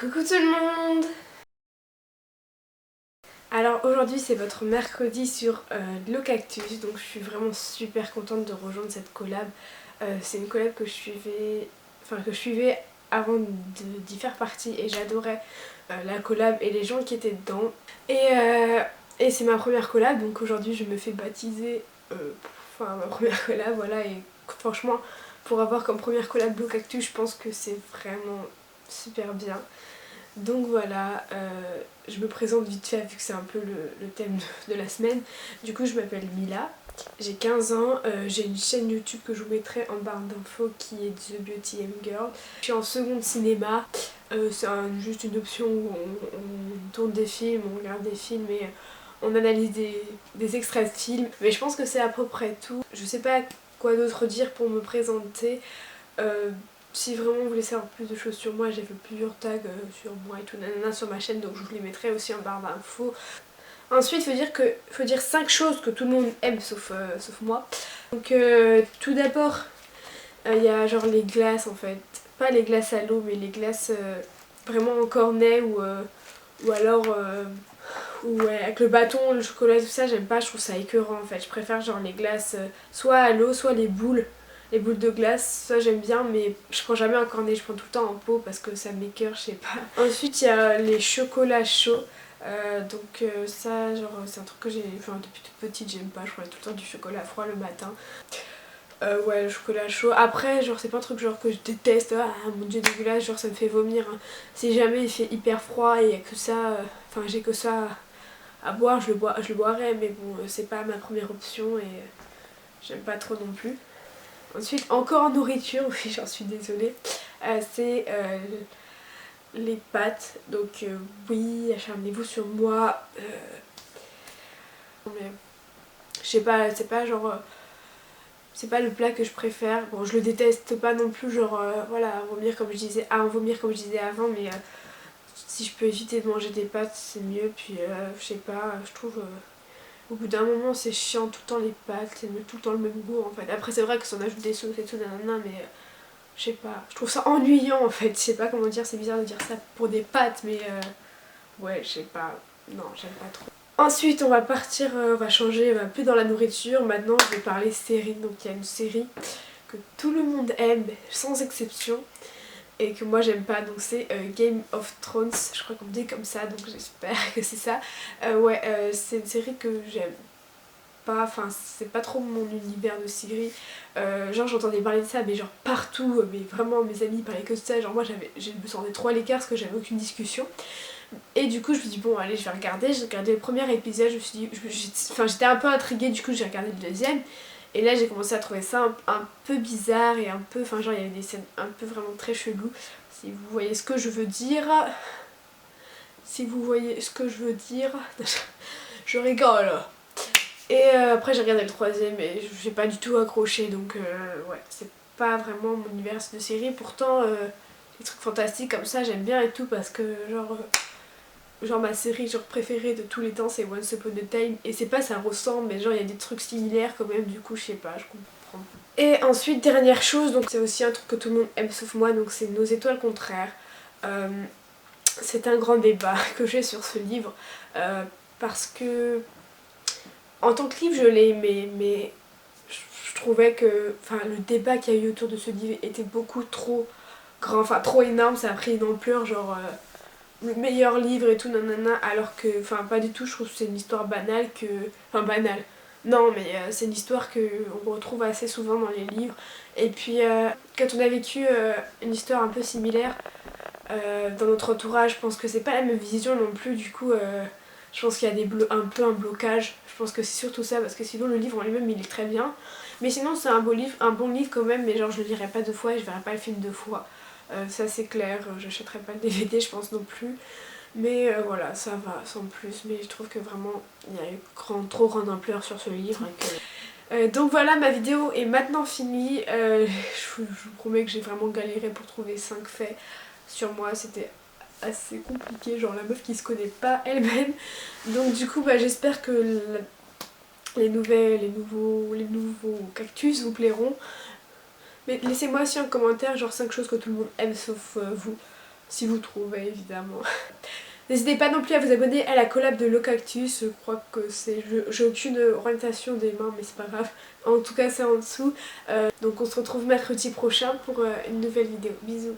Coucou tout le monde. Alors aujourd'hui c'est votre mercredi sur Le Cactus, donc je suis vraiment super contente de rejoindre cette collab. C'est une collab que je suivais avant d'y faire partie et j'adorais la collab et les gens qui étaient dedans. Et c'est ma première collab, donc aujourd'hui je me fais baptiser ma première collab, voilà. Et franchement pour avoir comme première collab Le Cactus, je pense que c'est vraiment super bien. Donc voilà, je me présente vite fait vu que c'est un peu le thème de la semaine. Du coup je m'appelle Mila, j'ai 15 ans, j'ai une chaîne YouTube que je vous mettrai en barre d'infos qui est The Beauty M Girl. Je suis en seconde cinéma, c'est juste une option où on tourne des films, on regarde des films et on analyse des extraits de films. Mais je pense que c'est à peu près tout. Je sais pas quoi d'autre dire pour me présenter. Si vraiment vous voulez savoir plus de choses sur moi, j'ai fait plusieurs tags sur moi et tout nanana sur ma chaîne, donc je vous les mettrai aussi en barre d'infos. Ensuite, faut dire 5 choses que tout le monde aime sauf moi. Donc tout d'abord, il y a genre les glaces en fait. Pas les glaces à l'eau, mais les glaces vraiment en cornet ou alors ouais, avec le bâton, le chocolat, tout ça, j'aime pas, je trouve ça écœurant en fait. Je préfère genre les glaces soit à l'eau, soit les boules de glace, ça j'aime bien, mais je prends jamais en cornet, je prends tout le temps en pot parce que ça m'écœure, je sais pas. Ensuite il y a les chocolats chauds, ça genre c'est un truc que j'ai, enfin depuis toute petite j'aime pas, je prenais tout le temps du chocolat froid le matin. Ouais, le chocolat chaud. Après, genre, c'est pas un truc genre que je déteste, ah mon dieu, dégueulasse, genre ça me fait vomir. Hein. Si jamais il fait hyper froid et y a que ça, enfin j'ai que ça à boire, je le boirais, mais bon, c'est pas ma première option et j'aime pas trop non plus. Ensuite, encore en nourriture, oui, j'en suis désolée, c'est les pâtes. Donc, oui, acharnez-vous sur moi. Mais, je sais pas, c'est pas genre. C'est pas le plat que je préfère. Bon, je le déteste pas non plus, genre, voilà, vomir comme je disais, vomir comme je disais avant, mais si je peux éviter de manger des pâtes, c'est mieux. Puis, je sais pas, je trouve. Au bout d'un moment, c'est chiant tout le temps les pâtes, c'est tout le temps le même goût en fait. Après, c'est vrai que si on ajoute des sauces et tout, nanana, mais je sais pas, je trouve ça ennuyant en fait. Je sais pas comment dire, c'est bizarre de dire ça pour des pâtes, mais ouais, je sais pas, non, j'aime pas trop. Ensuite, on va partir, on va changer, on va plus dans la nourriture. Maintenant, je vais parler série. Donc, il y a une série que tout le monde aime, sans exception, et que moi j'aime pas, donc c'est Game of Thrones, je crois qu'on me dit comme ça, donc j'espère que c'est ça. Ouais, c'est une série que j'aime pas, enfin c'est pas trop mon univers de série. Genre j'entendais parler de ça, mais genre partout, mais vraiment mes amis parlaient que de ça, genre moi je me sentais trop à l'écart parce que j'avais aucune discussion. Et du coup je me dis bon allez je vais regarder, j'ai regardé le premier épisode, je me suis dit, j'étais un peu intriguée, du coup j'ai regardé le deuxième. Et là j'ai commencé à trouver ça un peu bizarre et un peu, enfin genre il y avait des scènes un peu vraiment très cheloues. Si vous voyez ce que je veux dire, si vous voyez ce que je veux dire, je rigole. Et après j'ai regardé le troisième et j'ai pas du tout accroché, donc ouais, c'est pas vraiment mon univers de série. Pourtant les trucs fantastiques comme ça j'aime bien et tout parce que genre ma série genre préférée de tous les temps c'est Once Upon a Time, et c'est pas ça ressemble mais genre il y a des trucs similaires quand même, du coup je sais pas, je comprends. Et ensuite dernière chose, donc c'est aussi un truc que tout le monde aime sauf moi, donc c'est Nos étoiles contraires. C'est un grand débat que j'ai sur ce livre parce que en tant que livre je l'ai aimé, mais je trouvais que le débat qu'il y a eu autour de ce livre était beaucoup trop grand, enfin trop énorme, ça a pris une ampleur genre le meilleur livre et tout nanana, alors que pas du tout, je trouve que c'est une histoire banale banale, non mais c'est une histoire que on retrouve assez souvent dans les livres. Et puis quand on a vécu une histoire un peu similaire dans notre entourage, je pense que c'est pas la même vision non plus, du coup je pense qu'il y a un peu un blocage. Je pense que c'est surtout ça, parce que sinon le livre en lui-même il est très bien. Mais sinon c'est un bon livre quand même, mais genre je le lirai pas deux fois et je verrai pas le film deux fois. Ça c'est clair, j'achèterai pas le DVD je pense non plus. Mais voilà, ça va, sans plus. Mais je trouve que vraiment il y a eu trop grande ampleur sur ce livre. Donc voilà, ma vidéo est maintenant finie. Je vous promets que j'ai vraiment galéré pour trouver 5 faits sur moi. C'était assez compliqué, genre la meuf qui se connaît pas elle-même. Donc du coup j'espère que les nouveaux cactus vous plairont. Mais laissez-moi aussi un commentaire, genre 5 choses que tout le monde aime sauf vous. si vous trouvez évidemment. N'hésitez pas non plus à vous abonner à la collab de Locactus, je crois que c'est... J'ai aucune orientation des mains mais c'est pas grave. En tout cas c'est en dessous. Donc on se retrouve mercredi prochain pour une nouvelle vidéo. Bisous.